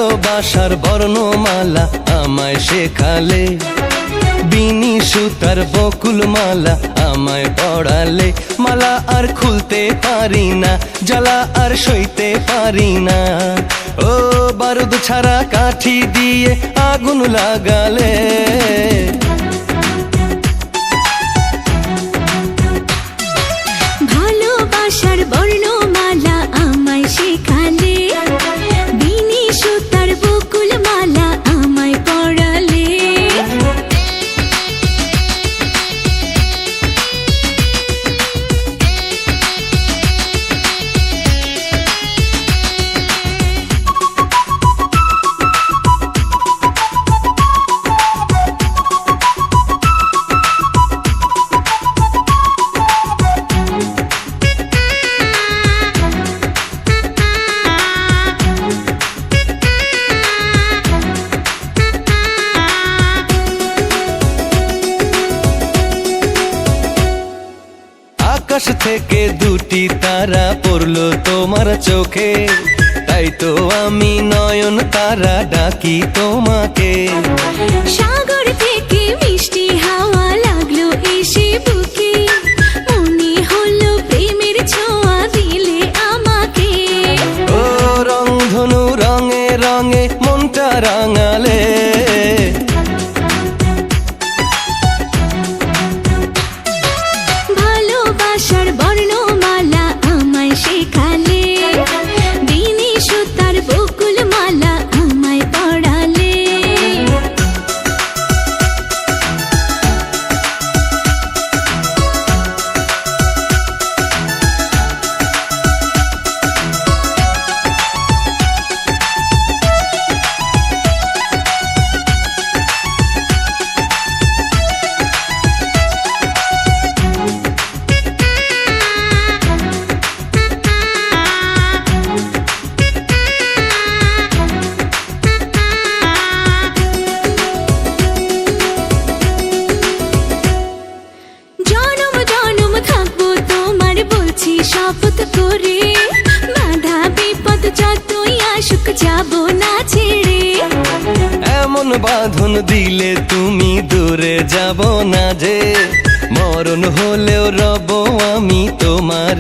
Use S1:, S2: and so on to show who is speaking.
S1: ভালোবাসার বর্ণমালা আমায় শেখালে, বিনি সুতার বকুল মালা আমায় পড়ালে। মালা আর খুলতে পারি না, জ্বালা আর সইতে পারি না। ও বারুদ ছাড়া কাঠি দিয়ে আগুন লাগালে।
S2: ভালোবাসার বর্ণমালা আমায় শেখালে, বিনি সুতার বকুল মালা আমায় পড়ালে।
S1: আকাশ থেকে দুটি তারা পড়লো তোমার চোখে, তাই তো আমি নয়ন তারা ডাকি তোমাকে।
S2: সাগর থেকে মিষ্টি হাওয়া লাগলো এসে বুকে, মনে হলো প্রেমের ছোঁয়া দিলে আমাকে।
S1: ও রংধনু রঙে রঙে মনটা রাঙালে।
S2: ভালোবাসার বর্ণমালা আমায় শেখালে, বিনি সুতার বকুল মালা আমায় পড়ালে। জনম জনম থাকবো তোমার বলছি শপথ করে, বাধা বিপদ যতই আসুক যাব না ছেড়ে।
S1: এমন বাঁধন দিলে তুমি দূরে যাব না যে, মরণ হলেও রব আমি তোমার